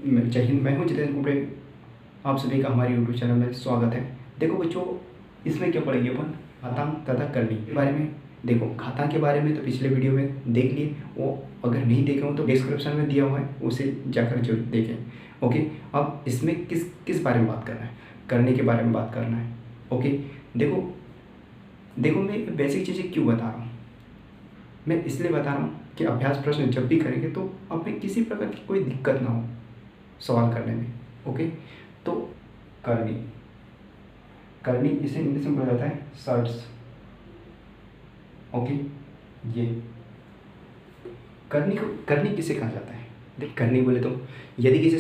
जय हिंद। मैं हूं जितेंद्र कुंबले। आप सभी का हमारे यूट्यूब चैनल में स्वागत है। देखो बच्चों, इसमें क्या पढ़ेंगे अपन घातांक तथा करनी के बारे में। देखो घातांक के बारे में तो पिछले वीडियो में देख लिए, वो अगर नहीं देखे हो तो डिस्क्रिप्शन में दिया हुआ है, उसे जाकर जरूर देखें। ओके, अब इसमें किस किस बारे में बात करना है? करने के बारे में बात करना है। ओके, देखो देखो मैं बेसिक चीज़ें क्यों बता रहा हूँ। मैं इसलिए बता रहा हूँ कि अभ्यास प्रश्न जब भी करेंगे तो हमें किसी प्रकार की कोई दिक्कत ना हो सवाल करने में। ओके, तो करनी करनी इसे इंग्लिश में बोला जाता है सर्ट्स। ओके, ये करनी किसे कहा जाता है? देख, करनी बोले तो यदि किसी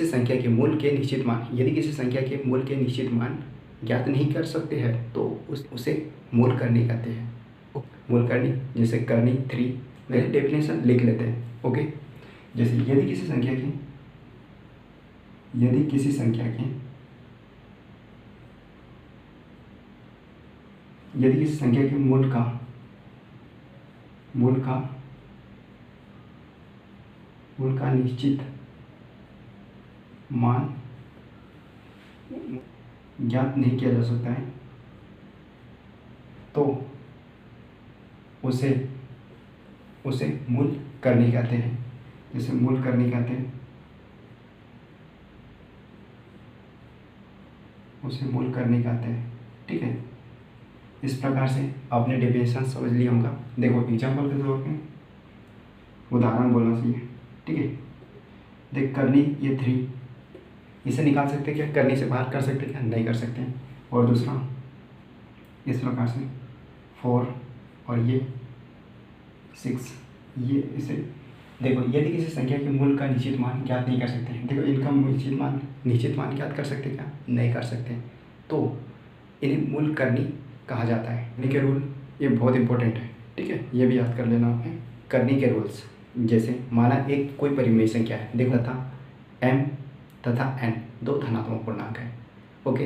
संख्या के मूल के निश्चित मान ज्ञात नहीं कर सकते हैं तो उसे मूल करनी कहते हैं। मूल करनी, जैसे करनी 3 में डेफिनेशन लिख लेते हैं। ओके, जैसे यदि किसी संख्या के मूल का निश्चित मान ज्ञात नहीं किया जा सकता है तो उसे मूल करनी कहते हैं। जैसे मूल करनी कहते हैं, उसे मूल करनी कहते हैं। ठीक है, इस प्रकार से आपने डेफिनेशन समझ लिया होगा। देखो एग्जाम्पल के तौर पे उदाहरण बोलना चाहिए। ठीक है, देख करनी ये 3, इसे निकाल सकते क्या? करनी से बाहर कर सकते क्या? नहीं कर सकते हैं। और दूसरा इस प्रकार से 4 और ये 6, ये इसे देखो यदि किसी संख्या के मूल का निश्चित मान ज्ञात नहीं कर सकते हैं। देखो इनका निश्चित मान ज्ञात कर सकते क्या? नहीं कर सकते, तो इन्हें मूल करनी कहा जाता है। करनी के रूल ये बहुत इंपॉर्टेंट है। ठीक है, ये भी याद कर लेना आपने। करनी के रूल्स, जैसे माना एक कोई परिमेय संख्या है, देखो था m तथा n 2 धनात्मक पूर्णांक है। ओके,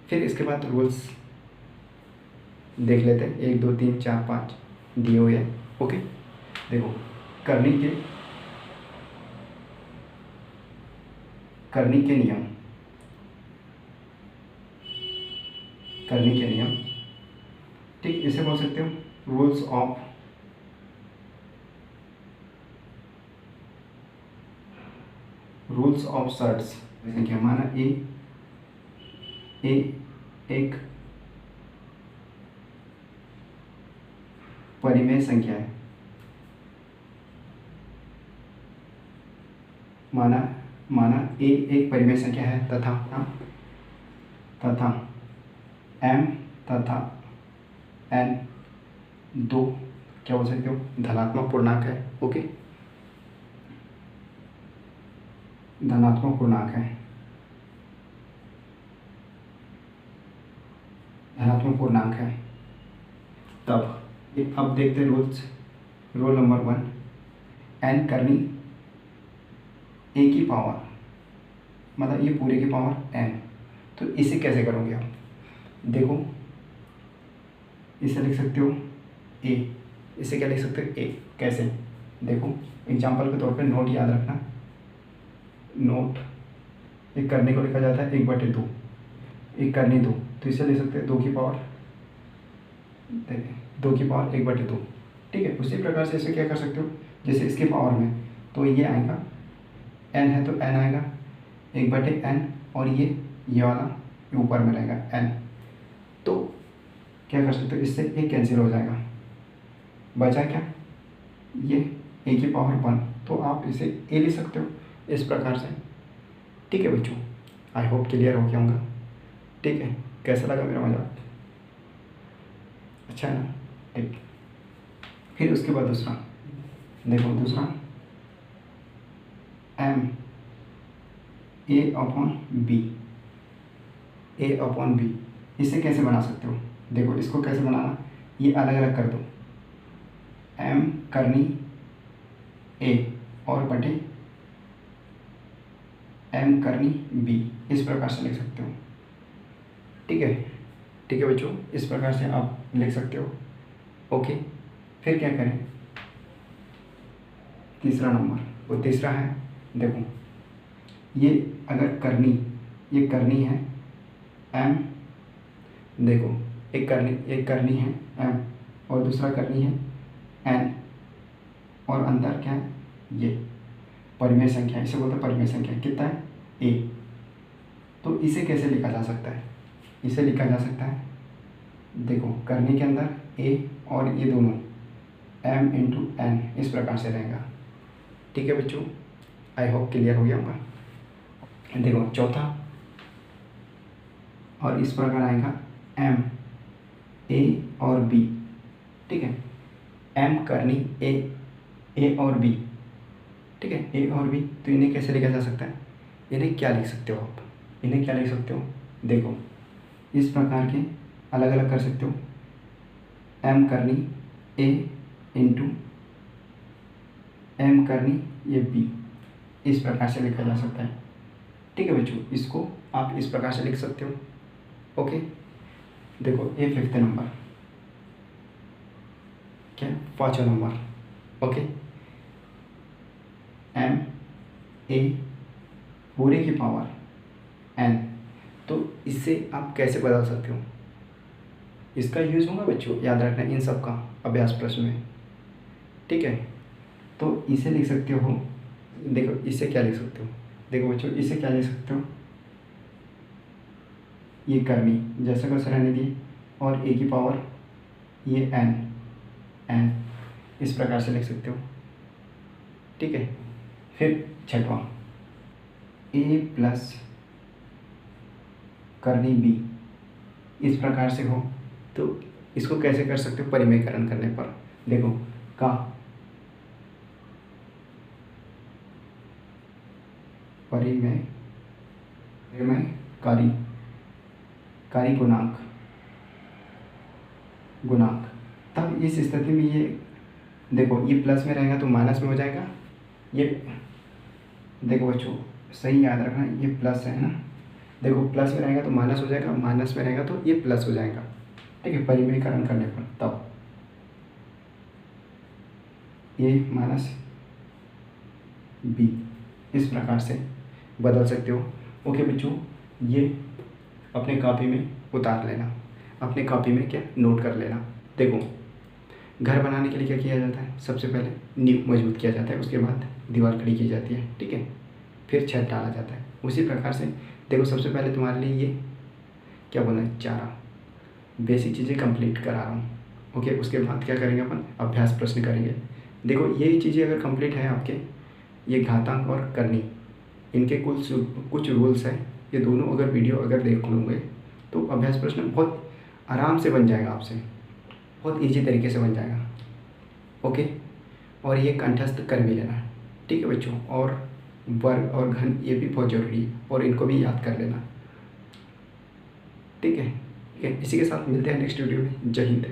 फिर इसके बाद रूल्स देख लेते हैं। 1 2 3 4 5 दिए हुए हैं। ओके, देखो करनी के नियम, ठीक, इसे बोल सकते हो रूल्स ऑफ सर्ट्स। संख्या माना ए एक परिमेय संख्या है। माना ए एक परिमेय संख्या है तथा m तथा n 2 क्या बोल सकते हो? धनात्मक पूर्णांक है। ओके, धनात्मक पूर्णांक है। तब अब देखते हैं रूल्स। रूल नंबर 1, n करनी a की पावर, मतलब ये पूरे की पावर n। तो इसे कैसे करोगे आप? देखो इसे लिख सकते हो a, इसे क्या लिख सकते हो? a। कैसे? देखो एग्जाम्पल के तौर पे नोट याद रखना। नोट एक करने को लिखा जाता है 1/2, एक करनी 2, तो इसे लिख सकते हैं 2 की पावर 1/2। ठीक है, उसी प्रकार से इसे क्या कर सकते हो? जैसे इसके पावर में तो ये आएगा n है तो n आएगा 1/n, और ये वाला ऊपर में रहेगा n। तो क्या कर सकते हो? इससे एक कैंसिल हो जाएगा, बचा क्या? ये a की पावर 1, तो आप इसे a लिख सकते हो इस प्रकार से। ठीक है बच्चों, आई होप क्लियर हो गया होगा। ठीक है, कैसा लगा मेरा मजाक? अच्छा है ना? ठीक, फिर उसके बाद दूसरा देखो, दूसरा m a/b, इसे कैसे बना सकते हो? देखो इसको कैसे बनाना, ये अलग अलग कर दो। m करनी a और बटे m करनी b, इस प्रकार से लिख सकते हो। ठीक है बच्चों, इस प्रकार से आप लिख सकते हो। ओके, फिर क्या करें? तीसरा नंबर, वो तीसरा है देखो ये अगर करनी, ये करनी है m, देखो एक करनी है m और दूसरा करनी है n, और अंदर क्या है, ये परिमेय संख्या, इसे बोलते हैं परिमेय संख्या। कितना है, a। तो इसे कैसे लिखा जा सकता है, इसे लिखा जा सकता है, देखो करनी के अंदर a और ये दोनों m इंटू n इस प्रकार से रहेगा। ठीक है बच्चों, आई होप क्लियर हो गया होगा। देखो चौथा और इस प्रकार आएगा m a और b। ठीक है, m करनी a और b। ठीक है, a और b, तो इन्हें कैसे लिखा जा सकता है, इन्हें क्या लिख सकते हो आप, इन्हें क्या लिख सकते हो, देखो इस प्रकार के अलग अलग कर सकते हो। m करनी a इंटू m करनी ये b, इस प्रकार से लिखा जा सकता है। ठीक है बच्चों, इसको आप इस प्रकार से लिख सकते हो। ओके, देखो ये 5th नंबर, क्या 5वां नंबर। ओके, m a पूरे की पावर n, तो इससे आप कैसे बदल सकते हो, इसका यूज़ होगा बच्चों, याद रखना इन सब का अभ्यास प्रश्न में। ठीक है, तो इसे लिख सकते हो, देखो इससे क्या लिख सकते हो, देखो बच्चों इसे क्या लिख सकते हो, ये करनी जैसा कैसे रहने दिए, और a की पावर ये n इस प्रकार से लिख सकते हो। ठीक है, फिर छठवां a प्लस करनी b इस प्रकार से हो, तो इसको कैसे कर सकते हो, परिमेयकरण करने पर। देखो का परिमेयकारी गुणांक, तब इस स्थिति में ये देखो ये प्लस में रहेगा तो माइनस में हो जाएगा। ये देखो बच्चों सही याद रखना, ये प्लस है ना, देखो प्लस में रहेगा तो माइनस हो जाएगा, माइनस में रहेगा तो ये प्लस हो जाएगा। ठीक है, परिमेयकरण करने पर तब a माइनस b इस प्रकार से बदल सकते हो। ओके बच्चों, ये अपने कॉपी में उतार लेना, अपने कॉपी में क्या नोट कर लेना। देखो घर बनाने के लिए क्या किया जाता है, सबसे पहले नींव मजबूत किया जाता है, उसके बाद दीवार खड़ी की जाती है। ठीक है, फिर छत डाला जाता है। उसी प्रकार से देखो सबसे पहले तुम्हारे लिए ये क्या बोला है, चारा बेसिक चीज़ें कंप्लीट करा रहा हूँ। ओके, उसके बाद क्या करेंगे अपन, अभ्यास प्रश्न करेंगे। देखो यही चीज़ें अगर कंप्लीट है आपके, ये घातांक और करनी, इनके कुछ रूल्स हैं, ये दोनों अगर वीडियो अगर देख लोगे तो अभ्यास प्रश्न बहुत आराम से बन जाएगा, आपसे बहुत ईजी तरीके से बन जाएगा। ओके, और ये कंठस्थ कर भी लेना। ठीक है बच्चों, और वर्ग और घन ये भी बहुत ज़रूरी है, और इनको भी याद कर लेना। ठीक है, इसी के साथ मिलते हैं नेक्स्ट वीडियो में। जय हिंद।